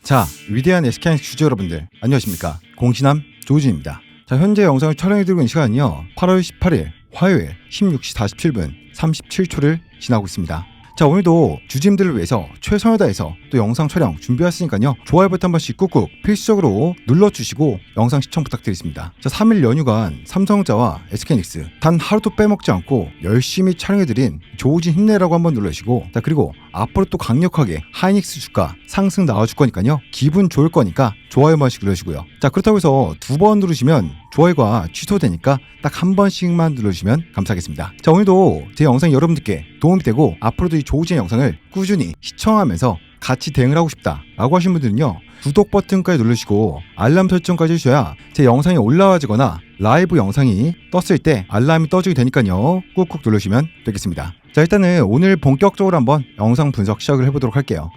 자, 위대한 SK하이닉스 주주 여러분들 안녕하십니까? 공신함 조우진입니다. 자, 현재 영상을 촬영해드리고 있는 시간은요 8월 18일 화요일 16시 47분 37초를 지나고 있습니다. 자, 오늘도 주주님들을 위해서 최선을 다해서 또 영상 촬영 준비했으니까요 좋아요 버튼 한 번씩 꾹꾹 필수적으로 눌러주시고 영상 시청 부탁드리겠습니다. 자, 3일 연휴간 삼성전자와 SK하이닉스 단 하루도 빼먹지 않고 열심히 촬영해드린 조우진 힘내라고 한번 눌러주시고, 자, 그리고 앞으로 또 강력하게 하이닉스 주가 상승 나와줄 거니까요 기분 좋을 거니까 좋아요 한 번씩 눌러주시고요. 자, 그렇다고 해서 2번 누르시면 좋아요가 취소되니까 딱 한 번씩만 눌러주시면 감사하겠습니다. 자, 오늘도 제 영상이 여러분들께 도움이 되고 앞으로도 이 조우진의 영상을 꾸준히 시청하면서 같이 대응을 하고 싶다 라고 하신 분들은요 구독 버튼까지 누르시고 알람 설정까지 해주셔야 제 영상이 올라와지거나 라이브 영상이 떴을 때 알람이 떠지게 되니까요 꾹꾹 누르시면 되겠습니다. 자, 일단은 오늘 본격적으로 한번 영상 분석 시작을 해보도록 할게요.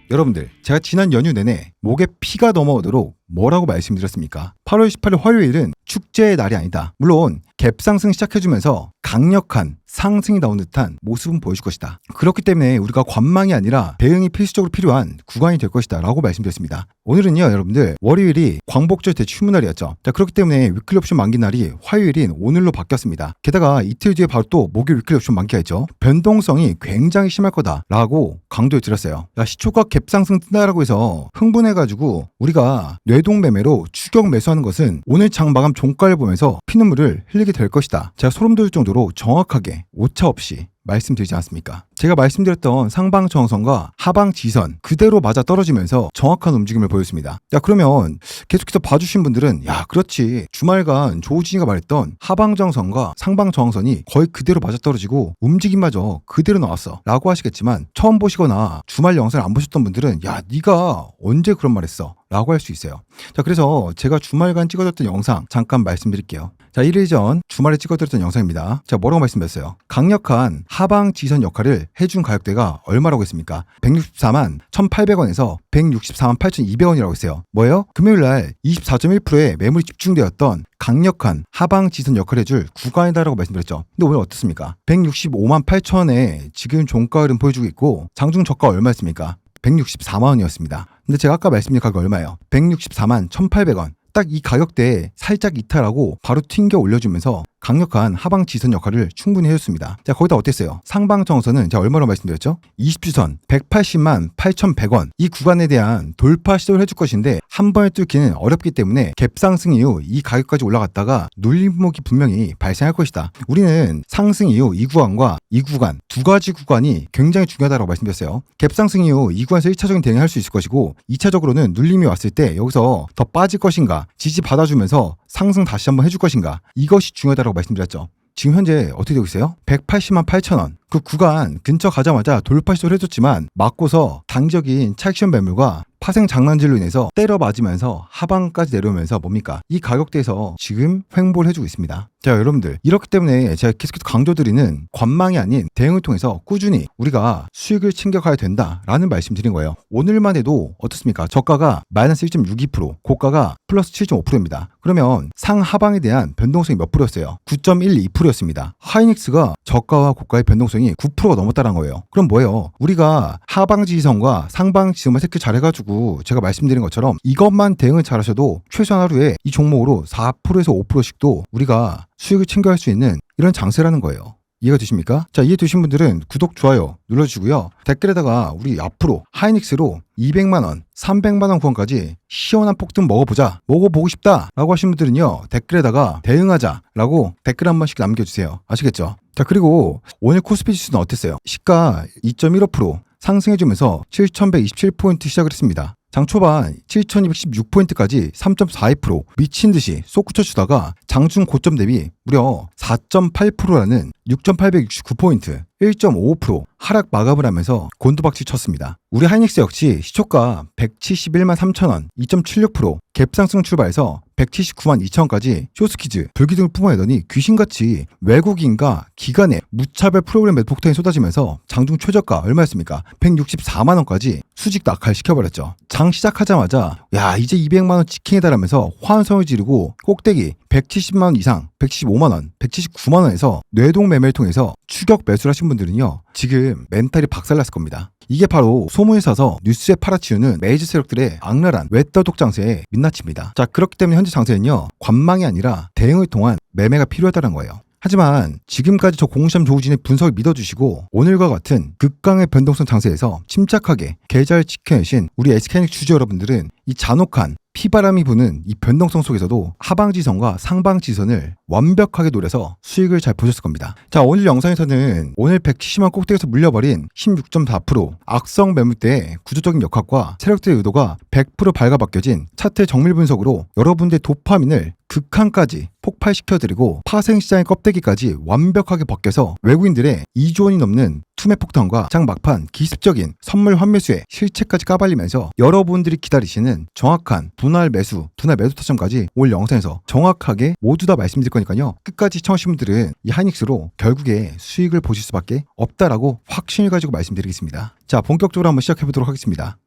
여러분들, 제가 지난 연휴 내내 목에 피가 넘어오도록 뭐라고 말씀드렸습니까? 8월 18일 화요일은 축제의 날이 아니다. 물론 갭상승 시작해주면서 강력한 상승이 나온 듯한 모습은 보여줄 것이다. 그렇기 때문에 우리가 관망이 아니라 대응이 필수적으로 필요한 구간이 될 것이다 라고 말씀드렸습니다. 오늘은요 여러분들 월요일이 광복절 대치 휴무날이었죠. 자, 그렇기 때문에 위클리 옵션 만기 날이 화요일인 오늘로 바뀌었습니다. 게다가 이틀 뒤에 바로 또 목요일 위클리 옵션 만기가 있죠. 변동성이 굉장히 심할 거다 라고 강조해 드렸어요. 야, 시초가 갭상승 뜬다라고 해서 흥분해가지고 우리가 뇌동매매로 추격 매수하는 것은 오늘 장 마감 종가를 보면서 피눈물을 흘리게 될 것이다. 제가 소름 돋을 정도로 정확하게 오차 없이 말씀드리지 않았습니까? 제가 말씀드렸던 상방 저항선과 하방 지선 그대로 맞아 떨어지면서 정확한 움직임을 보였습니다. 야, 그러면 계속해서 봐주신 분들은 야, 그렇지, 주말간 조우진이가 말했던 하방 저항선과 상방 저항선이 거의 그대로 맞아 떨어지고 움직임마저 그대로 나왔어 라고 하시겠지만, 처음 보시거나 주말 영상을 안 보셨던 분들은 야, 네가 언제 그런 말 했어? 라고 할 수 있어요. 자, 그래서 제가 주말간 찍어줬던 영상 잠깐 말씀드릴게요. 자, 1일 전 주말에 찍어드렸던 영상입니다. 자, 뭐라고 말씀드렸어요? 강력한 하방 지선 역할을 해준 가격대가 얼마라고 했습니까? 164만 1,800원에서 164만 8,200원이라고 했어요. 뭐예요? 금요일날 24.1%의 매물이 집중되었던 강력한 하방 지선 역할을 해줄 구간이다라고 말씀드렸죠. 근데 오늘 어떻습니까? 165만 8천원에 지금 종가 흐름 보여주고 있고 장중 저가 얼마였습니까? 164만원이었습니다. 근데 제가 아까 말씀드린 가격 얼마예요? 164만 1,800원. 딱 이 가격대에 살짝 이탈하고 바로 튕겨 올려주면서 강력한 하방 지선 역할을 충분히 해줬습니다. 자, 거기다 어땠어요? 상방 정선은 제가 얼마로 말씀드렸죠? 20주선 180만 8,100원 이 구간에 대한 돌파 시도를 해줄 것인데 한 번에 뚫기는 어렵기 때문에 갭상승 이후 이 가격까지 올라갔다가 눌림목이 분명히 발생할 것이다. 우리는 상승 이후 이 구간과 이 구간 두 가지 구간이 굉장히 중요하다고 말씀드렸어요. 갭상승 이후 이 구간에서 1차적인 대응을 할 수 있을 것이고 2차적으로는 눌림이 왔을 때 여기서 더 빠질 것인가, 지지 받아주면서 상승 다시 한번 해줄 것인가, 이것이 중요하다고 말씀드렸죠. 지금 현재 어떻게 되고 있어요? 180만 8천원 그 구간 근처 가자마자 돌파 시도를 해줬지만 맞고서 단적인 차익션 매물과 파생 장난질로 인해서 때려 맞으면서 하방까지 내려오면서 뭡니까? 이 가격대에서 지금 횡보를 해주고 있습니다. 자, 여러분들, 이렇기 때문에 제가 계속해서 강조드리는 관망이 아닌 대응을 통해서 꾸준히 우리가 수익을 챙겨가야 된다라는 말씀 드린 거예요. 오늘만 해도 어떻습니까? 저가가 마이너스 1.62%, 고가가 플러스 7.5%입니다. 그러면 상하방에 대한 변동성이 몇 프로였어요? 9.12%였습니다. 하이닉스가 저가와 고가의 변동성이 9%가 넘었다는 거예요. 그럼 뭐예요? 우리가 하방 지지선과 상방 지지선만 체크 잘해가지고 제가 말씀드린 것처럼 이것만 대응을 잘하셔도 최소한 하루에 이 종목으로 4%에서 5%씩도 우리가 수익을 챙겨갈 수 있는 이런 장세라는 거예요. 이해가 되십니까? 자, 이해되신 분들은 구독, 좋아요 눌러주시고요. 댓글에다가 우리 앞으로 하이닉스로 200만원, 300만원 구간까지 시원한 폭등 먹어보고 싶다 라고 하신 분들은요 댓글에다가 대응하자 라고 댓글 한 번씩 남겨주세요. 아시겠죠? 자, 그리고 오늘 코스피 지수는 어땠어요? 시가 2.15% 상승해주면서 7,127포인트 시작을 했습니다. 장 초반 7,216포인트까지 3.42% 미친듯이 솟구쳐 주다가 장중 고점 대비 무려 4.8%라는 6,869포인트 1.55% 하락 마감을 하면서 곤두박질 쳤습니다. 우리 하이닉스 역시 시초가 171만 3천원 2.76% 갭상승 출발해서 179만 2천원까지 쇼스키즈 불기둥을 뿜어내더니 귀신같이 외국인과 기관의 무차별 프로그램 매도 폭탄이 쏟아지면서 장중 최저가 얼마였습니까? 164만원까지 수직 낙하시켜버렸죠. 장 시작하자마자 야, 이제 200만원 치킨이다라면서 환성을 지르고 꼭대기 170만원 이상 175만원 179만원에서 뇌동 매매를 통해서 추격 매수를 하신 분들은요 지금 멘탈이 박살났을 겁니다. 이게 바로 소문이 사서 뉴스에 팔아치우는 메이저 세력들의 악랄한 외떠독 장세의 민낯입니다. 자, 그렇기 때문에 현재 장세는요, 관망이 아니라 대응을 통한 매매가 필요하다는 거예요. 하지만 지금까지 저 공시함 조우진의 분석을 믿어주시고 오늘과 같은 극강의 변동성 장세에서 침착하게 계좌를 지켜내신 우리 SK하이닉스 주주 여러분들은 이 잔혹한 피바람이 부는 이 변동성 속에서도 하방지선과 상방지선을 완벽하게 노려서 수익을 잘 보셨을 겁니다. 자, 오늘 영상에서는 오늘 170만 꼭대기에서 물려버린 16.4% 악성 매물대의 구조적인 역학과 세력들의 의도가 100% 발가벗겨진 차트 정밀 분석으로 여러분들의 도파민을 극한까지 폭발시켜드리고 파생시장의 껍데기까지 완벽하게 벗겨서 외국인들의 2조 원이 넘는 투매 폭탄과 장 막판 기습적인 선물 환매수의 실체까지 까발리면서 여러분들이 기다리시는 정확한 분할 매수, 분할 매도 타점까지 올 영상에서 정확하게 모두 다 말씀드릴 거니까요. 끝까지 시청하신 분들은 이 하이닉스로 결국에 수익을 보실 수밖에 없다라고 확신을 가지고 말씀드리겠습니다. 자, 본격적으로 한번 시작해보도록 하겠습니다.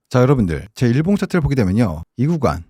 자, 여러분들, 제 일봉 차트를 보게 되면요, 이 구간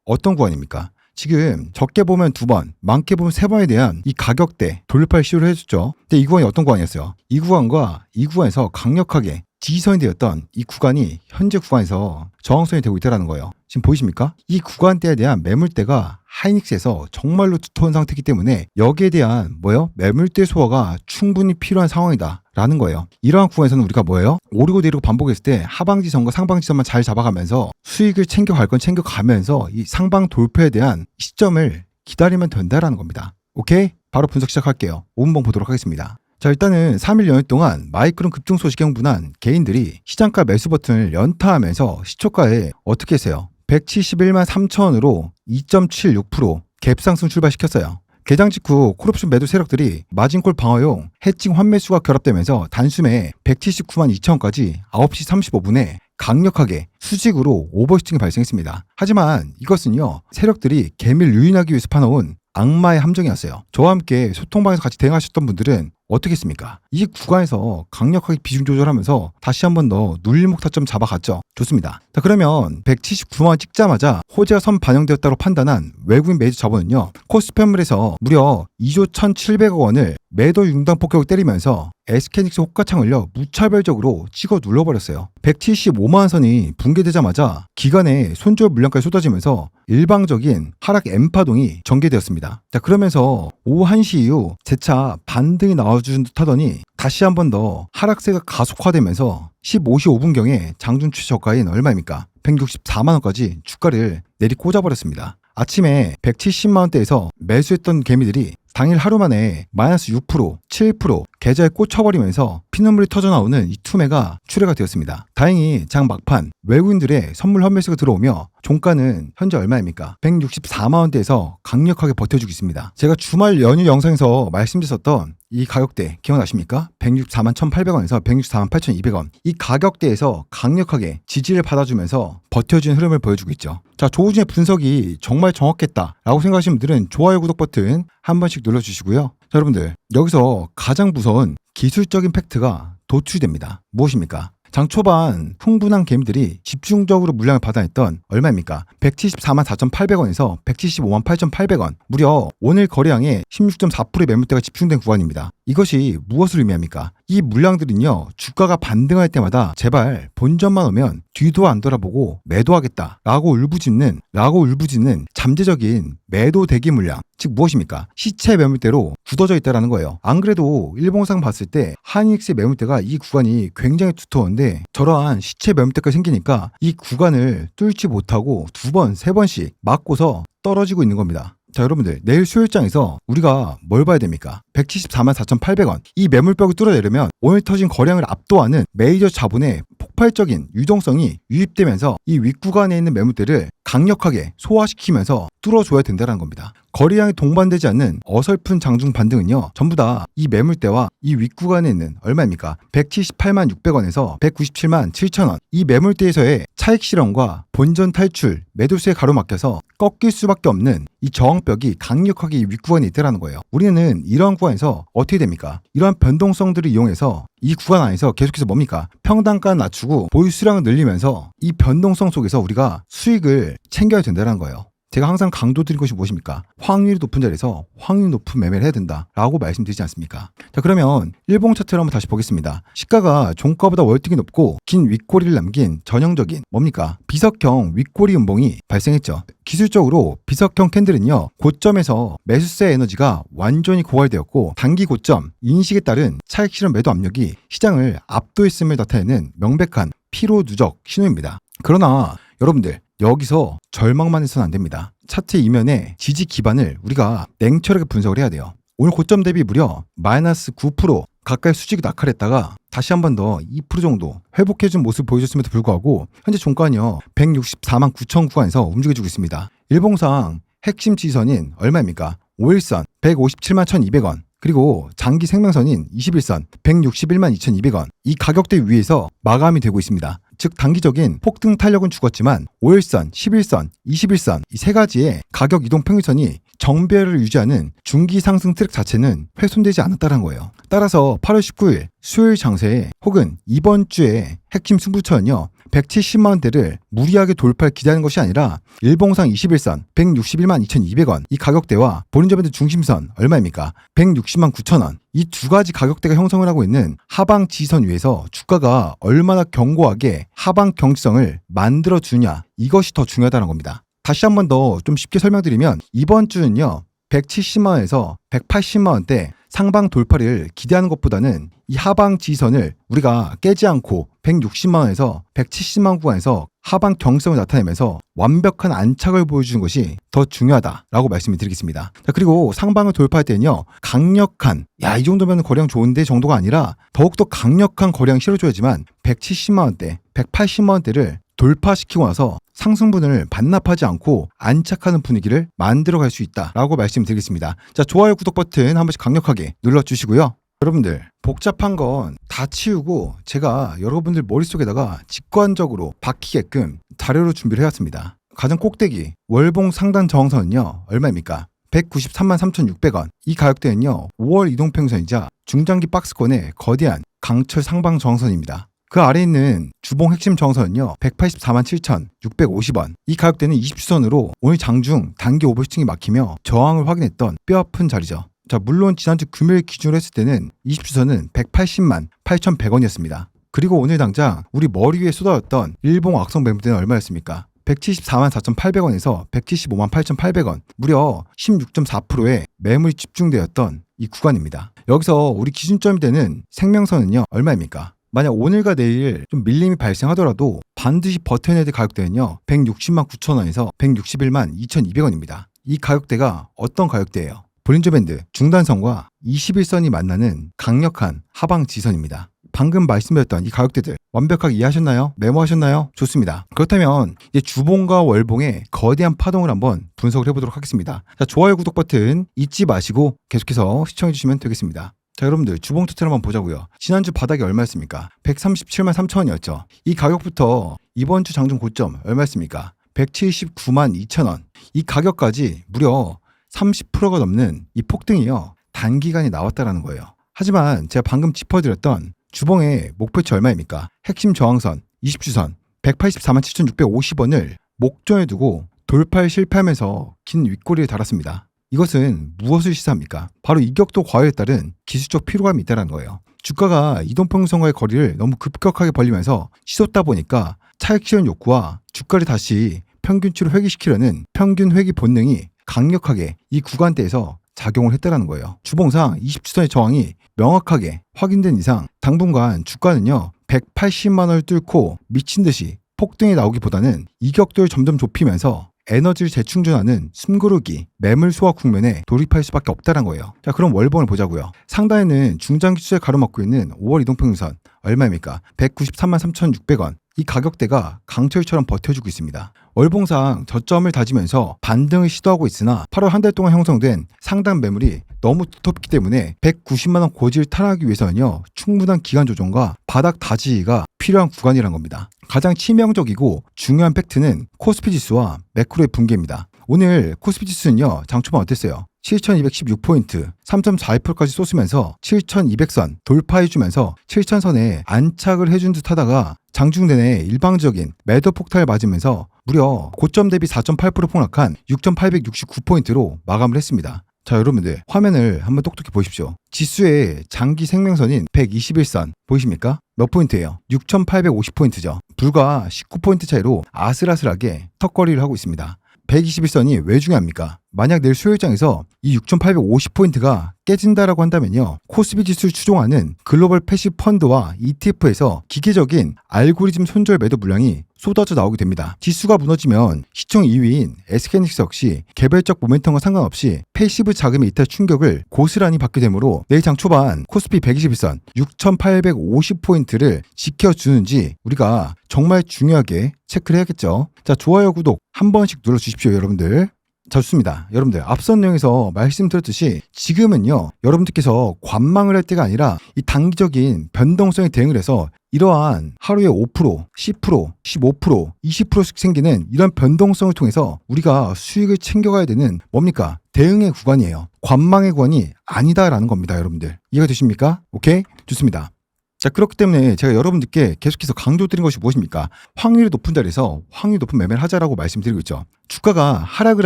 어떤 구간입니까? 지금 적게 보면 2번, 많게 보면 3번에 대한 이 가격대 돌파를 시도를 해줬죠. 근데 이 구간이 어떤 구간이었어요? 이 구간과 이 구간에서 강력하게 지지선이 되었던 이 구간이 현재 구간에서 저항선이 되고 있다는 거예요. 지금 보이십니까? 이 구간대에 대한 매물대가 하이닉스에서 정말로 두터운 상태이기 때문에 여기에 대한 매물대 소화가 충분히 필요한 상황이다 라는 거예요. 이러한 구간에서는 우리가 오르고 내리고 반복했을 때 하방지선과 상방지선만 잘 잡아가면서 수익을 챙겨갈 건 챙겨가면서 이 상방 돌파에 대한 시점을 기다리면 된다라는 겁니다. 오케이? 바로 분석 시작할게요. 5분봉 보도록 하겠습니다. 자, 일단은 3일 연휴 동안 마이크론 급등 소식에 흥분한 개인들이 시장가 매수 버튼을 연타하면서 시초가에 어떻게 했어요? 171만 3천원으로 2.76% 갭상승 출발시켰어요. 개장 직후 콜옵션 매도 세력들이 마진콜 방어용 해칭 환매수가 결합되면서 단숨에 179만 2천원까지 9시 35분에 강력하게 수직으로 오버슈팅이 발생했습니다. 하지만 이것은요, 세력들이 개미를 유인하기 위해서 파놓은 악마의 함정이었어요. 저와 함께 소통방에서 같이 대응하셨던 분들은 어떻게 했습니까? 이 구간에서 강력하게 비중 조절하면서 다시 한 번 더 눌림목 타점 잡아갔죠. 좋습니다. 자, 그러면 179만원 찍자마자 호재가 선 반영되었다고 판단한 외국인 매수 자본은요, 코스피매물에서 무려 2조 1,700억 원을 매도 융당 폭격을 때리면서 SK하이닉스 호가창을요 무차별적으로 찍어 눌러버렸어요. 175만원 선이 붕괴되자마자 기간에 손절 물량까지 쏟아지면서 일방적인 하락 M파동이 전개되었습니다. 자, 그러면서 오후 1시 이후 재차 반등이 나와주는 듯 하더니 다시 한 번 더 하락세가 가속화되면서 15시 5분경에 장중 최저가인 얼마입니까? 164만원까지 주가를 내리꽂아버렸습니다. 아침에 170만원대에서 매수했던 개미들이 당일 하루 만에 마이너스 6%, 7% 계좌에 꽂혀버리면서 피눈물이 터져나오는 이 투매가 출회가 되었습니다. 다행히 장 막판 외국인들의 선물 환매수가 들어오며 종가는 현재 얼마입니까? 164만원대에서 강력하게 버텨주고 있습니다. 제가 주말 연휴 영상에서 말씀드렸던 이 가격대 기억나십니까? 164만 1,800원에서 164만 8,200원. 이 가격대에서 강력하게 지지를 받아주면서 버텨주는 흐름을 보여주고 있죠. 자, 조우진의 분석이 정말 정확했다라고 생각하시는 분들은 좋아요, 구독 버튼 한 번씩 눌러주시고요. 자, 여러분들, 여기서 가장 무서운 기술적인 팩트가 도출됩니다. 무엇입니까? 장 초반 흥분한 개미들이 집중적으로 물량을 받아냈던 얼마입니까? 174만 4,800원에서 175만 8,800원. 무려 오늘 거래량의 16.4%의 매물대가 집중된 구간입니다. 이것이 무엇을 의미합니까? 이 물량들은요, 주가가 반등할 때마다 제발 본전만 오면 뒤도 안 돌아보고 매도하겠다 라고 울부짖는 잠재적인 매도 대기 물량, 즉 무엇입니까? 시체 매물대로 굳어져 있다는 거예요. 안 그래도 일봉상 봤을 때 하이닉스의 매물대가 이 구간이 굉장히 두터운데 저러한 시체 매물대가 생기니까 이 구간을 뚫지 못하고 2번, 3번씩 맞고서 떨어지고 있는 겁니다. 자, 여러분들, 내일 수요일장에서 우리가 뭘 봐야 됩니까? 174만 4,800원. 이 매물벽을 뚫어내려면 오늘 터진 거량을 압도하는 메이저 자본의 폭발적인 유동성이 유입되면서 이 윗구간에 있는 매물대를 강력하게 소화시키면서 뚫어줘야 된다는 겁니다. 거래량이 동반되지 않는 어설픈 장중 반등은요, 전부 다 이 매물대와 이 윗구간에 있는 얼마입니까? 178만 600원에서 197만 7천원. 이 매물대에서의 차익 실현과 본전 탈출, 매도수에 가로막혀서 꺾일 수밖에 없는 이 저항벽이 강력하게 이 윗구간에 있다는 거예요. 우리는 이러한 구간에서 어떻게 됩니까? 이러한 변동성들을 이용해서 이 구간 안에서 계속해서 뭡니까? 평단가 낮추고 보유 수량을 늘리면서 이 변동성 속에서 우리가 수익을 챙겨야 된다는 거예요. 제가 항상 강조드린 것이 무엇입니까? 확률이 높은 자리에서 확률이 높은 매매를 해야 된다라고 말씀드리지 않습니까? 자, 그러면 일봉 차트를 한번 다시 보겠습니다. 시가가 종가보다 월등히 높고 긴 윗꼬리를 남긴 전형적인 뭡니까? 비석형 윗꼬리 음봉이 발생했죠. 기술적으로 비석형 캔들은요, 고점에서 매수세 에너지가 완전히 고갈되었고 단기 고점 인식에 따른 차익 실현 매도 압력이 시장을 압도했음을 나타내는 명백한 피로 누적 신호입니다. 그러나 여러분들, 여기서 절망만 해서는 안 됩니다. 차트 이면의 지지 기반을 우리가 냉철하게 분석을 해야 돼요. 오늘 고점 대비 무려 마이너스 9% 가까이 수직이 낙하했다가 다시 한 번 더 2% 정도 회복해준 모습을 보여줬음에도 불구하고 현재 종가는요 164만 9천 구간에서 움직여주고 있습니다. 일봉상 핵심 지지선인 얼마입니까? 5일선 157만 1,200원, 그리고 장기 생명선인 21선 161만 2,200원, 이 가격대 위에서 마감이 되고 있습니다. 즉 단기적인 폭등 탄력은 죽었지만 5일선, 11선, 21선 이 세 가지의 가격 이동 평균선이 정배열을 유지하는 중기 상승 트랙 자체는 훼손되지 않았다는 거예요. 따라서 8월 19일 수요일 장세에 혹은 이번 주에 핵심 승부처는요 170만 원대를 무리하게 돌파를 기대하는 것이 아니라 일봉상 21선 161만 2,200원 이 가격대와 보린저밴드 중심선 얼마입니까? 160만 9천 원. 이 두 가지 가격대가 형성을 하고 있는 하방 지지선 위에서 주가가 얼마나 견고하게 하방 경직성을 만들어 주냐, 이것이 더 중요하다는 겁니다. 다시 한 번 더 좀 쉽게 설명드리면 이번 주는요 170만 원에서 180만 원대 상방 돌파를 기대하는 것보다는 이 하방 지지선을 우리가 깨지 않고 160만 원에서 170만 원 구간에서 하방 경직성을 나타내면서 완벽한 안착을 보여주는 것이 더 중요하다라고 말씀을 드리겠습니다. 자, 그리고 상방을 돌파할 때는요 강력한, 이 정도면 거래량 좋은데 정도가 아니라 더욱더 강력한 거래량 실어줘야지만 170만 원대 180만 원대를 돌파시키고 나서 상승분을 반납하지 않고 안착하는 분위기를 만들어갈 수 있다라고 말씀드리겠습니다. 자, 좋아요, 구독 버튼 한 번씩 강력하게 눌러주시고요. 여러분들, 복잡한 건 다 치우고 제가 여러분들 머릿속에다가 직관적으로 박히게끔 자료로 준비를 해왔습니다. 가장 꼭대기 월봉 상단 저항선은요 얼마입니까? 193만 3,600원. 이 가격대는요 5월 이동평선이자 중장기 박스권의 거대한 강철 상방 저항선입니다. 그 아래에 있는 주봉 핵심 저항선은요 184만 7,650원. 이 가격대는 20주선으로 오늘 장중 단기 오버슈팅이 막히며 저항을 확인했던 뼈아픈 자리죠. 자, 물론 지난주 금요일 기준으로 했을 때는 20주선은 180만 8,100원이었습니다. 그리고 오늘 당장 우리 머리 위에 쏟아졌던 일봉 악성 매물대는 얼마였습니까? 174만 4,800원에서 175만 8,800원, 무려 16.4%의 매물이 집중되었던 이 구간입니다. 여기서 우리 기준점이 되는 생명선은요 얼마입니까? 만약 오늘과 내일 좀 밀림이 발생하더라도 반드시 버텨내야 될 가격대는요 160만 9천원에서 161만 2,200원입니다. 이 가격대가 어떤 가격대예요? 볼린저밴드 중단선과 21선이 만나는 강력한 하방 지선입니다. 방금 말씀드렸던 이 가격대들 완벽하게 이해하셨나요? 메모하셨나요? 좋습니다. 그렇다면 이제 주봉과 월봉의 거대한 파동을 한번 분석을 해보도록 하겠습니다. 자, 좋아요, 구독 버튼 잊지 마시고 계속해서 시청해주시면 되겠습니다. 자, 여러분들 주봉 차트를 한번 보자고요. 지난주 바닥이 얼마였습니까? 137만 3천원이었죠. 이 가격부터 이번 주 장중 고점 얼마였습니까? 179만 2천원. 이 가격까지 무려 30%가 넘는 이 폭등이요 단기간에 나왔다라는 거예요. 하지만 제가 방금 짚어드렸던 주봉의 목표치 얼마입니까? 핵심 저항선 20주선 184만 7,650원을 목전에 두고 돌파에 실패하면서 긴 윗꼬리를 달았습니다. 이것은 무엇을 시사합니까? 바로 이격도 과열에 따른 기술적 피로감이 있다는 거예요. 주가가 이동평균선과의 거리를 너무 급격하게 벌리면서 치솟다 보니까 차익 실현 욕구와 주가를 다시 평균치로 회귀시키려는 평균 회귀 본능이 강력하게 이 구간대에서 작용을 했다는 거예요. 주봉상 20주선의 저항이 명확하게 확인된 이상 당분간 주가는요 180만 원을 뚫고 미친 듯이 폭등이 나오기보다는 이격도를 점점 좁히면서 에너지를 재충전하는 숨고르기 매물 소화 국면에 돌입할 수밖에 없다는 거예요. 자, 그럼 월봉을 보자고요. 상단에는 중장기 추세를 가로막고 있는 5월 이동평균선 얼마입니까? 193만 3,600원. 이 가격대가 강철처럼 버텨주고 있습니다. 월봉상 저점을 다지면서 반등을 시도하고 있으나 8월 한 달 동안 형성된 상당 매물이 너무 두텁기 때문에 190만 원 고지를 탈환하기 위해서는요 충분한 기간 조정과 바닥 다지기가 필요한 구간이란 겁니다. 가장 치명적이고 중요한 팩트는 코스피 지수와 매크로의 붕괴입니다. 오늘 코스피 지수는요 장 초반 어땠어요? 7,216포인트 3.41%까지 쏘으면서 7,200선 돌파해주면서 7,000선에 안착을 해준 듯 하다가 장중 내내 일방적인 매도 폭탄을 맞으면서 무려 고점 대비 4.8% 폭락한 6,869포인트로 마감을 했습니다. 자, 여러분들 화면을 한번 똑똑히 보십시오. 지수의 장기 생명선인 121선 보이십니까? 몇 포인트예요? 6,850포인트죠. 불과 19포인트 차이로 아슬아슬하게 턱걸이를 하고 있습니다. 121선이 왜 중요합니까? 만약 내일 수요일장에서 이 6,850포인트가 깨진다라고 한다면요, 코스피 지수를 추종하는 글로벌 패시브 펀드와 ETF에서 기계적인 알고리즘 손절 매도 물량이 쏟아져 나오게 됩니다. 지수가 무너지면 시총 2위인 SK하이닉스 역시 개별적 모멘텀과 상관없이 패시브 자금의 이탈 충격을 고스란히 받게 되므로 내일 장 초반 코스피 121선 6,850포인트를 지켜주는지 우리가 정말 중요하게 체크를 해야겠죠. 자, 좋아요, 구독 한 번씩 눌러주십시오, 여러분들. 자, 좋습니다. 여러분들 앞선 내용에서 말씀드렸듯이 지금은요, 여러분들께서 관망을 할 때가 아니라 이 단기적인 변동성에 대응을 해서 이러한 하루에 5%, 10%, 15%, 20%씩 생기는 이런 변동성을 통해서 우리가 수익을 챙겨가야 되는 뭡니까? 대응의 구간이에요. 관망의 구간이 아니다라는 겁니다, 여러분들. 이해가 되십니까? 오케이? 좋습니다. 자, 그렇기 때문에 제가 여러분들께 계속해서 강조드린 것이 무엇입니까? 확률이 높은 자리에서 확률이 높은 매매를 하자라고 말씀드리고 있죠. 주가가 하락을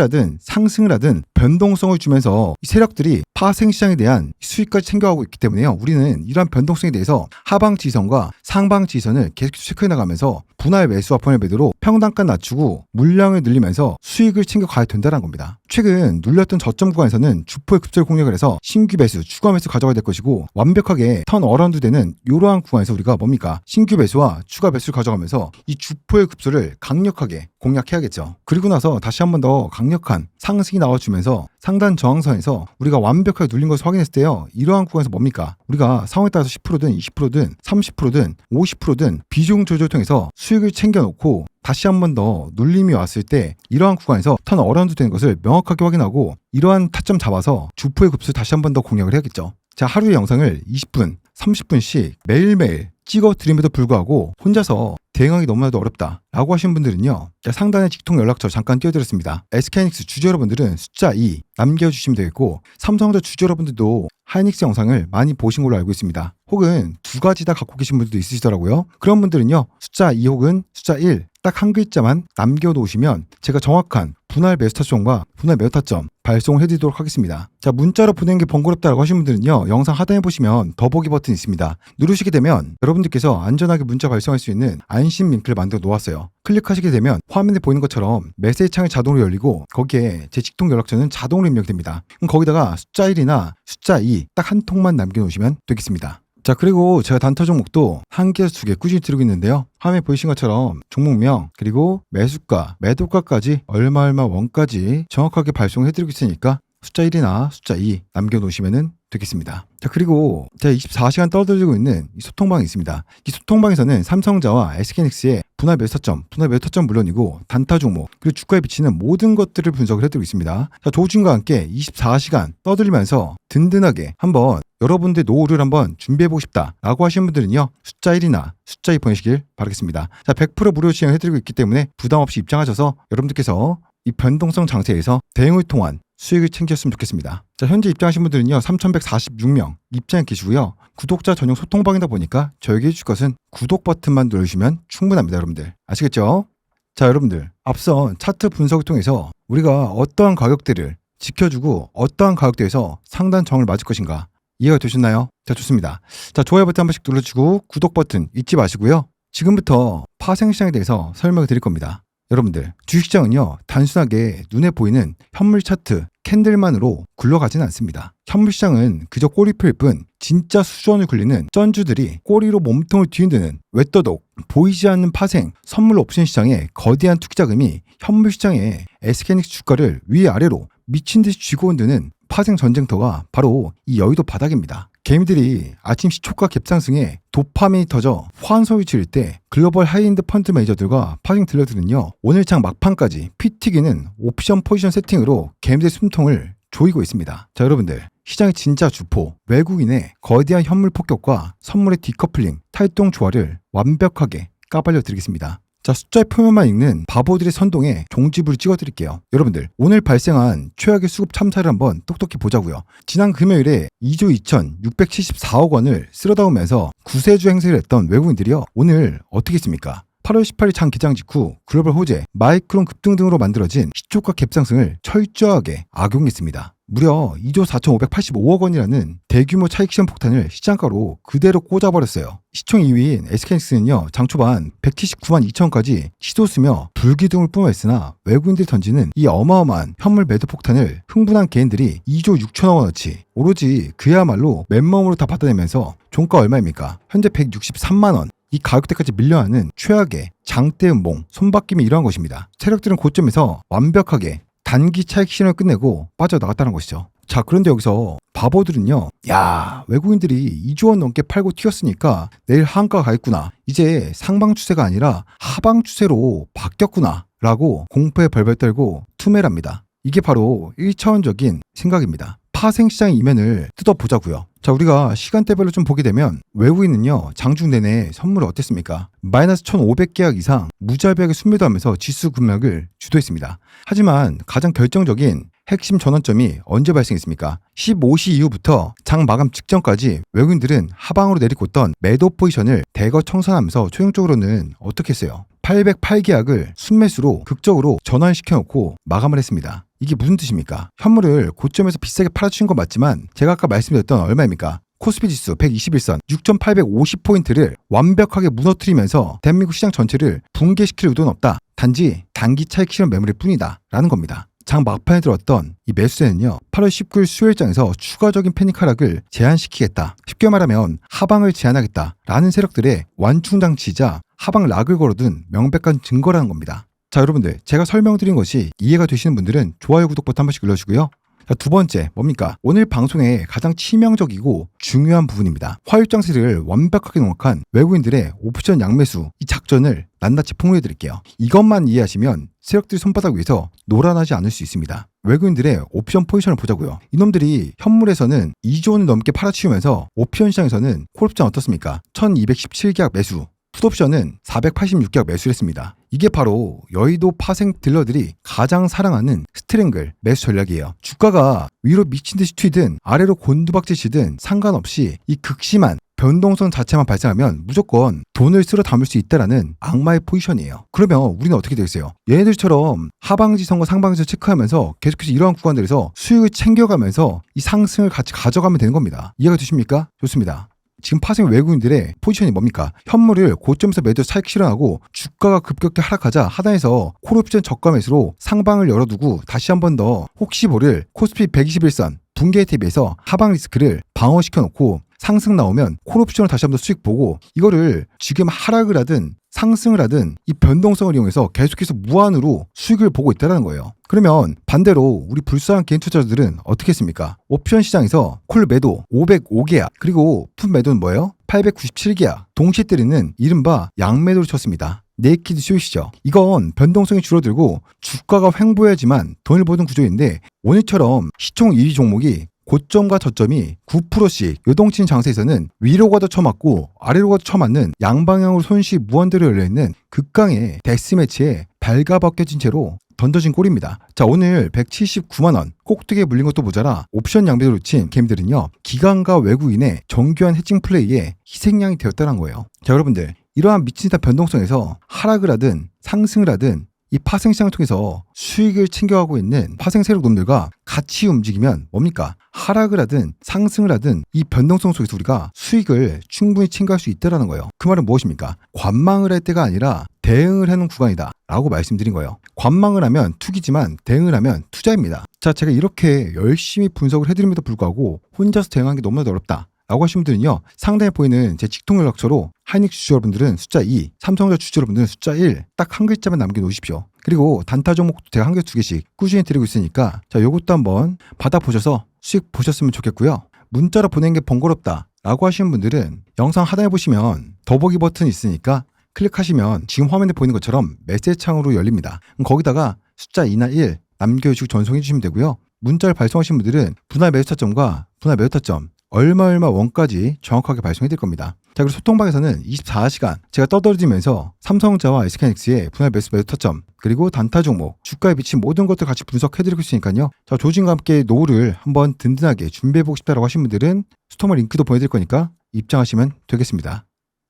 하든 상승을 하든 변동성을 주면서 이 세력들이 파생 시장에 대한 수익까지 챙겨가고 있기 때문에요. 우리는 이러한 변동성에 대해서 하방 지선과 상방 지선을 계속 체크해 나가면서 분할 매수와 분할 매도로 평단가 낮추고 물량을 늘리면서 수익을 챙겨가야 된다는 겁니다. 최근 눌렸던 저점 구간에서는 주포의 급절 공략을 해서 신규 매수, 추가 매수 가져가야 될 것이고, 완벽하게 턴 어라운드 되는 이러한 구간에서 우리가 뭡니까? 신규 매수와 추가 매수를 가져가면서 이 주포의 급소를 강력하게 공략해야겠죠. 그리고 나서 다시 한 번 더 강력한 상승이 나와주면서 상단 저항선에서 우리가 완벽하게 눌린 것을 확인했을 때요, 이러한 구간에서 뭡니까? 우리가 상황에 따라서 10%든 20%든 30%든 50%든 비중 조절을 통해서 수익을 챙겨놓고 다시 한 번 더 눌림이 왔을 때 이러한 구간에서 턴 어라운드 되는 것을 명확하게 확인하고 이러한 타점 잡아서 주포의 급수를 다시 한 번 더 공략을 해야겠죠. 자, 하루의 영상을 20분, 30분씩 매일매일 찍어드림에도 불구하고 혼자서 대응하기 너무나도 어렵다 라고 하신 분들은요, 상단에 직통 연락처 잠깐 띄워드렸습니다. SK하이닉스 주주 여러분들은 숫자 2 남겨주시면 되겠고, 삼성전자 주주 여러분들도 하이닉스 영상을 많이 보신 걸로 알고 있습니다. 혹은 두 가지 다 갖고 계신 분들도 있으시더라고요. 그런 분들은요, 숫자 2 혹은 숫자 1 딱 한 글자만 남겨놓으시면 제가 정확한 분할 매수 타점과 분할 매도 타점 발송을 해드리도록 하겠습니다. 자, 문자로 보내는 게 번거롭다고 하신 분들은요, 영상 하단에 보시면 더보기 버튼이 있습니다. 누르시게 되면 여러분들께서 안전하게 문자 발송할 수 있는 안심 링크를 만들어 놓았어요. 클릭하시게 되면 화면에 보이는 것처럼 메시지 창이 자동으로 열리고 거기에 제 직통 연락처는 자동으로 입력됩니다. 그럼 거기다가 숫자 1이나 숫자 2 딱 한 통만 남겨놓으시면 되겠습니다. 자, 그리고 제가 단타 종목도 한 개에서 두 개 꾸준히 들고 있는데요. 화면에 보이신 것처럼 종목명 그리고 매수가, 매도가까지 얼마 원까지 정확하게 발송해드리고 있으니까 숫자 1이나 숫자 2 남겨놓으시면 되겠습니다. 자, 그리고 제가 24시간 떠들고 있는 이 소통방이 있습니다. 이 소통방에서는 삼성전자와 SK하이닉스의 분할 매수 타점, 분할 매도 타점 물론이고 단타 종목, 그리고 주가에 비치는 모든 것들을 분석을 해드리고 있습니다. 자, 조준과 함께 24시간 떠들면서 든든하게 한번 여러분들 노후를 한번 준비해보고 싶다 라고 하시는 분들은요, 숫자 1이나 숫자 2 보내시길 바라겠습니다. 자, 100% 무료 시행해드리고 있기 때문에 부담없이 입장하셔서 여러분들께서 이 변동성 장세에서 대응을 통한 수익을 챙겼으면 좋겠습니다. 자, 현재 입장하신 분들은요, 3,146명 입장해 계시고요. 구독자 전용 소통방이다 보니까 저에게 해줄 것은 구독 버튼만 눌러주시면 충분합니다, 여러분들. 아시겠죠? 자, 여러분들 앞선 차트 분석을 통해서 우리가 어떠한 가격대를 지켜주고 어떠한 가격대에서 상단 저항을 맞을 것인가 이해가 되셨나요? 자, 좋습니다. 자, 좋아요 버튼 한 번씩 눌러주고 구독 버튼 잊지 마시고요. 지금부터 파생시장에 대해서 설명을 드릴 겁니다. 여러분들, 주식시장은요, 단순하게 눈에 보이는 현물 차트, 캔들만으로 굴러가지는 않습니다. 현물시장은 그저 꼬리표일 뿐 진짜 수준을 굴리는 쩐주들이 꼬리로 몸통을 뒤흔드는 외떠독, 보이지 않는 파생, 선물 옵션 시장의 거대한 투기자금이 현물시장의 SK하이닉스 주가를 위아래로 미친듯이 쥐고 흔드는 파생 전쟁터가 바로 이 여의도 바닥입니다. 개미들이 아침 시초가 갭상승에 도파민이 터져 환소를 지를 때 글로벌 하이엔드 펀드 매니저들과 파생 딜러들은요, 오늘 장 막판까지 피 튀기는 옵션 포지션 세팅으로 개미들의 숨통을 조이고 있습니다. 자, 여러분들, 시장의 진짜 주포, 외국인의 거대한 현물 폭격과 선물의 디커플링, 탈동 조화를 완벽하게 까발려 드리겠습니다. 자, 숫자의 표면만 읽는 바보들의 선동에 종지부를 찍어드릴게요. 여러분들, 오늘 발생한 최악의 수급 참사를 한번 똑똑히 보자고요. 지난 금요일에 2조 2,674억 원을 쓸어담으면서 구세주 행세를 했던 외국인들이요, 오늘 어떻게 했습니까? 8월 18일 장 개장 직후 글로벌 호재, 마이크론 급등 등으로 만들어진 시초가 갭상승을 철저하게 악용했습니다. 무려 2조 4,585억 원이라는 대규모 차익 실현 폭탄을 시장가로 그대로 꽂아버렸어요. 시총 2위인 SK하이닉스는요, 장 초반 179만 2천원까지 치솟으며 불기둥을 뿜어냈으나 외국인들이 던지는 이 어마어마한 현물 매도 폭탄을 흥분한 개인들이 2조 6천억 원어치 오로지 그야말로 맨몸으로 다 받아내면서 종가 얼마입니까? 현재 163만원. 이 가격대까지 밀려나는 최악의 장대 음봉, 손바뀜이 이러한 것입니다. 세력들은 고점에서 완벽하게 단기 차익 실현을 끝내고 빠져나갔다는 것이죠. 자, 그런데 여기서 바보들은요, 야, 외국인들이 2조 원 넘게 팔고 튀었으니까 내일 한가가 가겠구나, 이제 상방 추세가 아니라 하방 추세로 바뀌었구나 라고 공포에 벌벌 떨고 투매랍니다. 이게 바로 1차원적인 생각입니다. 파생시장의 이면을 뜯어보자고요. 자, 우리가 시간대별로 좀 보게 되면 외국인은요, 장중 내내 선물을 어땠습니까? 마이너스 1,500계약 이상 무자비하게 순매도하면서 지수 급락을 주도했습니다. 하지만 가장 결정적인 핵심 전환점이 언제 발생했습니까? 15시 이후부터 장 마감 직전까지 외국인들은 하방으로 내리꽂던 매도 포지션을 대거 청산하면서 최종적으로는 어떻게 했어요? 808계약을 순매수로 극적으로 전환시켜놓고 마감을 했습니다. 이게 무슨 뜻입니까? 현물을 고점에서 비싸게 팔아주신 건 맞지만 제가 아까 말씀드렸던 얼마입니까? 코스피 지수 121선 6,850포인트를 완벽하게 무너뜨리면서 대한민국 시장 전체를 붕괴시킬 의도는 없다. 단지 단기 차익 실현 매물일 뿐이다 라는 겁니다. 장 막판에 들어왔던 이 매수세는요, 8월 19일 수요일장에서 추가적인 패닉 하락을 제한시키겠다, 쉽게 말하면 하방을 제한하겠다 라는 세력들의 완충장치이자 하방 락을 걸어둔 명백한 증거라는 겁니다. 자, 여러분들, 제가 설명드린 것이 이해가 되시는 분들은 좋아요, 구독 버튼 한 번씩 눌러주고요. 자, 두 번째 뭡니까? 오늘 방송의 가장 치명적이고 중요한 부분입니다. 화요일장세를 완벽하게 농락한 외국인들의 옵션 양매수, 이 작전을 낱낱이 폭로해드릴게요. 이것만 이해하시면 세력들이 손바닥 위에서 놀아나지 않을 수 있습니다. 외국인들의 옵션 포지션을 보자고요. 이놈들이 현물에서는 2조 원을 넘게 팔아치우면서 옵션 시장에서는 콜옵션 어떻습니까? 1217계약 매수, 풋옵션은 486계약 매수를 했습니다. 이게 바로 여의도 파생 딜러들이 가장 사랑하는 스트랭글 매수 전략이에요. 주가가 위로 미친 듯이 튀든 아래로 곤두박질 치든 상관없이 이 극심한 변동성 자체만 발생하면 무조건 돈을 쓸어 담을 수 있다라는 악마의 포지션이에요. 그러면 우리는 어떻게 되겠어요? 얘네들처럼 하방지선과 상방지선 체크하면서 계속해서 이러한 구간들에서 수익을 챙겨가면서 이 상승을 같이 가져가면 되는 겁니다. 이해가 되십니까? 좋습니다. 지금 파생 외국인들의 포지션이 뭡니까? 현물을 고점에서 매도 차익 실현하고 주가가 급격히 하락하자 하단에서 콜옵션 저가 매수로 상방을 열어두고 다시 한 번 더 혹시 모를 코스피 121선 붕괴에 대비해서 하방 리스크를 방어시켜놓고 상승 나오면 콜옵션을 다시 한 번 더 수익 보고, 이거를 지금 하락을 하든 상승을 하든 이 변동성을 이용해서 계속해서 무한으로 수익을 보고 있다는 거예요. 그러면 반대로 우리 불쌍한 개인 투자자들은 어떻게 했습니까? 옵션 시장에서 콜 매도 505계약, 그리고 풋 매도는 뭐예요? 897계약 동시에 때리는 이른바 양매도를 쳤습니다. 네이키드 숏이죠. 이건 변동성이 줄어들고 주가가 횡보해야지만 돈을 버는 구조인데, 오늘처럼 시총 1위 종목이 고점과 저점이 9%씩 요동치는 장세에서는 위로 가도 쳐맞고 아래로 가도 쳐맞는 양방향으로 손실이 무한대로 열려있는 극강의 데스매치에 발가벗겨진 채로 던져진 꼴입니다. 자, 오늘 179만원 꼭두개 물린 것도 모자라 옵션 양배로 친 개미들은요, 기관과 외국인의 정교한 해칭 플레이에 희생양이 되었다는 거예요. 자, 여러분들, 이러한 미친 듯한 변동성에서 하락을 하든 상승을 하든 이 파생시장을 통해서 수익을 챙겨가고 있는 파생 세력 놈들과 같이 움직이면 뭡니까? 하락을 하든 상승을 하든 이 변동성 속에서 우리가 수익을 충분히 챙겨갈 수 있다는 거예요. 그 말은 무엇입니까? 관망을 할 때가 아니라 대응을 하는 구간이다 라고 말씀드린 거예요. 관망을 하면 투기지만 대응을 하면 투자입니다. 자, 제가 이렇게 열심히 분석을 해드림에도 불구하고 혼자서 대응하는 게 너무나도 어렵다 라고 하신 분들은요, 상단에 보이는 제 직통 연락처로 하이닉스 주주 여러분들은 숫자 2, 삼성전자 주주 여러분들은 숫자 1 딱 한 글자만 남겨놓으십시오. 그리고 단타 종목도 제가 한 개, 두 개씩 꾸준히 드리고 있으니까 자, 요것도 한번 받아보셔서 수익 보셨으면 좋겠고요. 문자로 보내는 게 번거롭다 라고 하시는 분들은 영상 하단에 보시면 더보기 버튼 있으니까 클릭하시면 지금 화면에 보이는 것처럼 메시지 창으로 열립니다. 거기다가 숫자 2나 1 남겨주시고 전송해 주시면 되고요. 문자를 발송하신 분들은 분할 매수 타점과 분할 매도 타점 얼마 원까지 정확하게 발송해 드릴 겁니다. 자, 그리고 소통방에서는 24시간 제가 떠들어지면서 삼성전자와 SK하이닉스의 분할 매수 타점, 그리고 단타 종목, 주가에 미친 모든 것들 같이 분석해 드리고 있으니까요. 자, 조진과 함께 노후를 한번 든든하게 준비해 보고 싶다라고 하신 분들은 스토머 링크도 보내드릴 거니까 입장하시면 되겠습니다.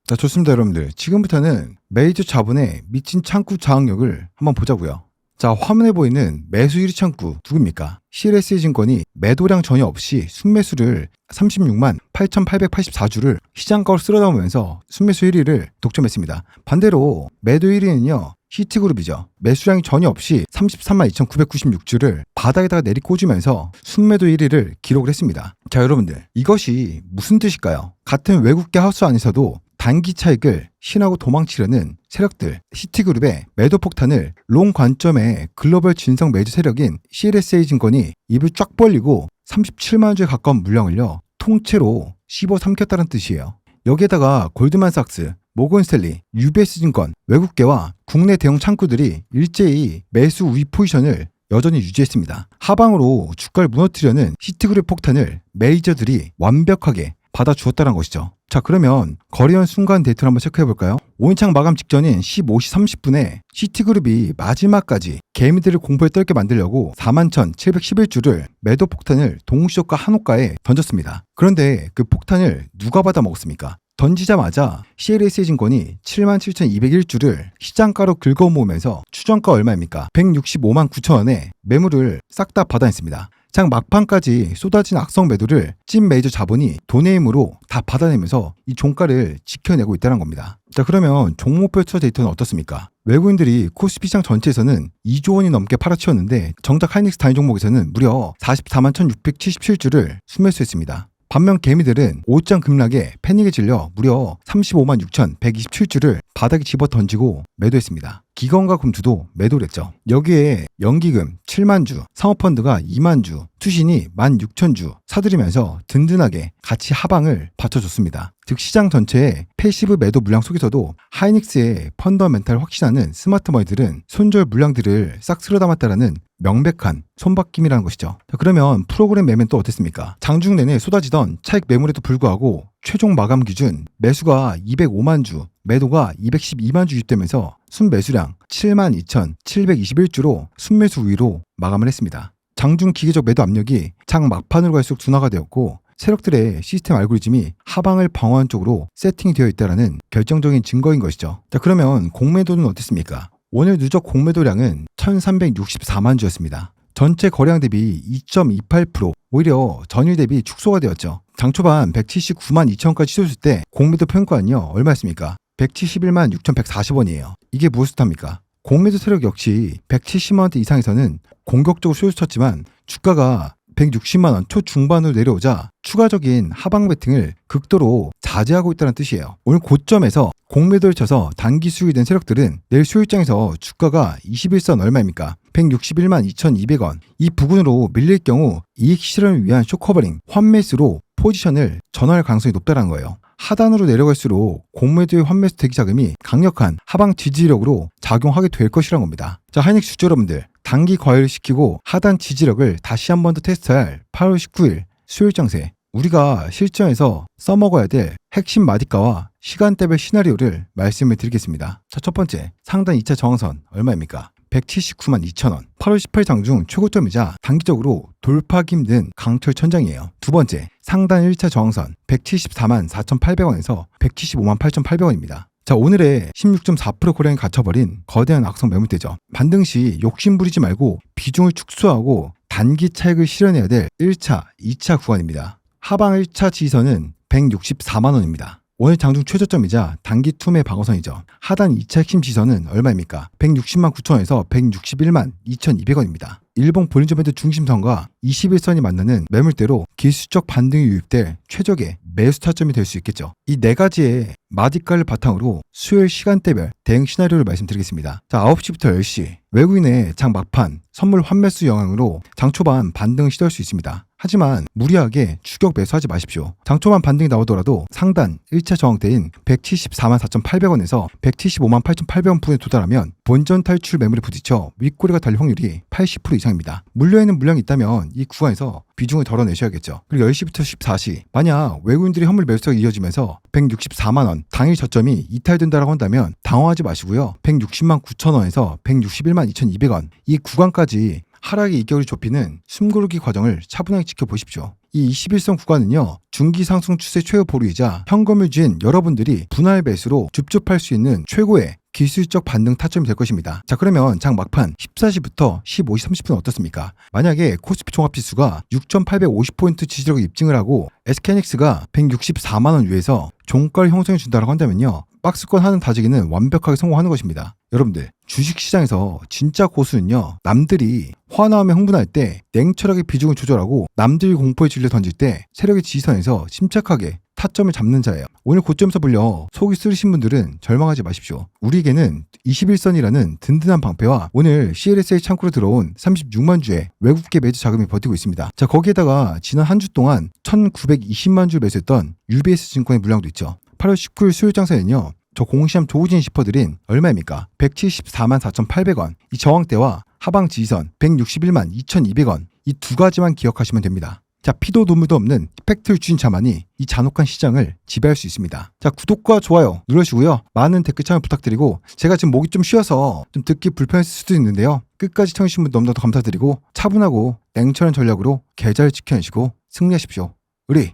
자, 좋습니다, 여러분들. 지금부터는 메이저 자본의 미친 창구 저항력을 한번 보자고요. 자, 화면에 보이는 매수 1위 창구 누굽니까? CLSA 증권이 매도량 전혀 없이 순매수를 36만 8,884주를 시장가로 쓸어담으면서 순매수 1위를 독점했습니다. 반대로 매도 1위는요. 히트그룹이죠. 매수량이 전혀 없이 33만 2,996주를 바닥에다가 내리꽂으면서 순매도 1위를 기록을 했습니다. 자, 여러분들, 이것이 무슨 뜻일까요? 같은 외국계 하우스 안에서도 단기 차익을 신하고 도망치려는 세력들, 시티그룹의 매도 폭탄을 롱 관점의 글로벌 진성 매주 세력인 CLSA 증권이 입을 쫙 벌리고 37만 주에 가까운 물량을요 통째로 씹어 삼켰다는 뜻이에요. 여기에다가 골드만삭스, 모건스탠리, UBS 증권, 외국계와 국내 대형 창구들이 일제히 매수 우위 포지션을 여전히 유지했습니다. 하방으로 주가를 무너뜨리려는 시티그룹 폭탄을 메이저들이 완벽하게 받아주었다는 것이죠. 자, 그러면 거래원 순간 데이터를 한번 체크해볼까요? 5인창 마감 직전인 15시 30분에 시티그룹이 마지막까지 개미들을 공포에 떨게 만들려고 41,711주를 매도 폭탄을 동시효과 한호가에 던졌습니다. 그런데 그 폭탄을 누가 받아 먹었습니까? 던지자마자 CLSA 증권이 77,201주를 시장가로 긁어모으면서 추정가 얼마입니까? 165만 9천원에 매물을 싹 다 받아냈습니다. 장 막판까지 쏟아진 악성 매도를 찐 메이저 자본이 돈의 힘으로 다 받아내면서 이 종가를 지켜내고 있다는 겁니다. 자, 그러면 종목별 투자 데이터는 어떻습니까? 외국인들이 코스피 시장 전체에서는 2조 원이 넘게 팔아치웠는데 정작 하이닉스 단위 종목에서는 무려 44만 1,677주를 순매수했습니다. 반면 개미들은 오장 급락에 패닉에 질려 무려 35만 6,127주를 바닥에 집어 던지고 매도했습니다. 기관과 금투도 매도를 했죠. 여기에 연기금 7만 주, 상업펀드가 2만 주, 투신이 16,000주 사들이면서 든든하게 같이 하방을 받쳐줬습니다. 즉 시장 전체의 패시브 매도 물량 속에서도 하이닉스의 펀더멘탈 확신하는 스마트머니들은 손절 물량들을 싹 쓸어 담았다라는 명백한 손바뀜이라는 것이죠. 자, 그러면 프로그램 매매는 또 어땠습니까? 장중 내내 쏟아지던 차익 매물에도 불구하고 최종 마감 기준 매수가 205만 주, 매도가 212만 주 유입되면서 순매수량 72,721주로 순매수 우위로 마감을 했습니다. 장중 기계적 매도 압력이 장 막판으로 갈수록 둔화가 되었고 세력들의 시스템 알고리즘이 하방을 방어하는 쪽으로 세팅이 되어 있다는 결정적인 증거인 것이죠. 자, 그러면 공매도는 어땠습니까? 오늘 누적 공매도량은 1,364만 주였습니다. 전체 거래량 대비 2.28%, 오히려 전일 대비 축소가 되었죠. 장 초반 179만 2천원까지 치솟을 때 공매도 평가는요 얼마였습니까? 171만 6,140원이에요. 이게 무엇을 뜻합니까? 공매도 세력 역시 170만원대 이상에서는 공격적으로 쏘쳤지만 주가가 160만원 초중반으로 내려오자 추가적인 하방 베팅을 극도로 자제하고 있다는 뜻이에요. 오늘 고점에서 공매도를 쳐서 단기 수익이 된 세력들은 내일 수요일장에서 주가가 21선 얼마입니까? 161만 2,200원. 이 부근으로 밀릴 경우 이익 실현을 위한 쇼커버링, 환매수로 포지션을 전환할 가능성이 높다는 거예요. 하단으로 내려갈수록 공매도의 환매수 대기 자금이 강력한 하방 지지력으로 작용하게 될 것이라는 겁니다. 자, 하이닉스 주주 여러분들, 단기 과열을 시키고 하단 지지력을 다시 한 번 더 테스트할 8월 19일 수요일 장세, 우리가 실전에서 써먹어야 될 핵심 마디가와 시간대별 시나리오를 말씀을 드리겠습니다. 자, 첫 번째, 상단 2차 저항선 얼마입니까? 179만 2천원. 8월 18일 장중 최고점이자 단기적으로 돌파하기 힘든 강철 천장이에요. 두 번째, 상단 1차 저항선 174만 4,800원에서 175만 8,800원입니다. 자, 오늘의 16.4% 거래량이 갇혀버린 거대한 악성 매물대죠. 반등 시 욕심 부리지 말고 비중을 축소하고 단기 차익을 실현해야 될 1차, 2차 구간입니다. 하방 1차 지지선은 164만원입니다. 오늘 장중 최저점이자 단기 투매 방어선이죠. 하단 2차 핵심 지선은 얼마입니까? 160만 9천원에서 161만 2,200원입니다. 일봉 볼린저밴드 중심선과 21선이 만나는 매물대로 기술적 반등이 유입될 최적의 매수 타점이 될 수 있겠죠. 이 네 가지의 마디가를 바탕으로 수요일 시간대별 대응 시나리오를 말씀드리겠습니다. 자, 9시부터 10시 외국인의 장 막판 선물 환매수 영향으로 장 초반 반등을 시도할 수 있습니다. 하지만 무리하게 추격 매수하지 마십시오. 장 초반 반등이 나오더라도 상단 1차 저항대인 174만 4,800원에서 175만 8,800원 부근에 도달하면 본전 탈출 매물에 부딪혀 윗꼬리가 달릴 확률이 80% 이상입니다. 물려있는 물량이 있다면 이 구간에서 비중을 덜어내셔야겠죠. 그리고 10시부터 14시 만약 외국인들이 현물 매수가 이어지면서 164만원 당일 저점이 이탈된다고 한다면 당황하지 마시고요. 160만 9천원에서 161만 2,200원 이 구간까지 하락의 이격을 좁히는 숨고르기 과정을 차분하게 지켜보십시오. 이 21선 구간은요, 중기 상승 추세 최고 보루이자 현금을 쥔 여러분들이 분할 매수로 줍줍할 수 있는 최고의 기술적 반등 타점이 될 것입니다. 자, 그러면 장 막판 14시부터 15시 30분 어떻습니까? 만약에 코스피 종합지수가 6,850포인트 지지력을 입증을 하고 SK하이닉스가 164만원 위에서 종가를 형성해 준다고 한다면요, 박스권 하는 다지기는 완벽하게 성공하는 것입니다. 여러분들, 주식시장에서 진짜 고수는요, 남들이 화나움에 흥분할 때 냉철하게 비중을 조절하고 남들이 공포의 진리를 던질 때 세력의 지지선에서 침착하게 타점을 잡는 자예요. 오늘 고점에서 불려 속이 쓰리신 분들은 절망하지 마십시오. 우리에게는 21선이라는 든든한 방패와 오늘 CLSA 창구로 들어온 36만 주의 외국계 매수 자금이 버티고 있습니다. 자, 거기에다가 지난 한 주 동안 1920만 주 매수했던 UBS 증권의 물량도 있죠. 8월 19일 수요일 장사에는요, 저 공시함 조우진이 짚어드린 얼마입니까? 174만 4,800원. 이 저항대와 하방 지지선 161만 2,200원. 이 두 가지만 기억하시면 됩니다. 자, 피도 눈물도 없는 팩트를 주신 자만이 이 잔혹한 시장을 지배할 수 있습니다. 자, 구독과 좋아요 눌러주시고요. 많은 댓글 참여 부탁드리고, 제가 지금 목이 좀 쉬어서 좀 듣기 불편했을 수도 있는데요, 끝까지 청해주신 분 너무나도 감사드리고 차분하고 냉철한 전략으로 계좌를 지켜내시고 승리하십시오. 우리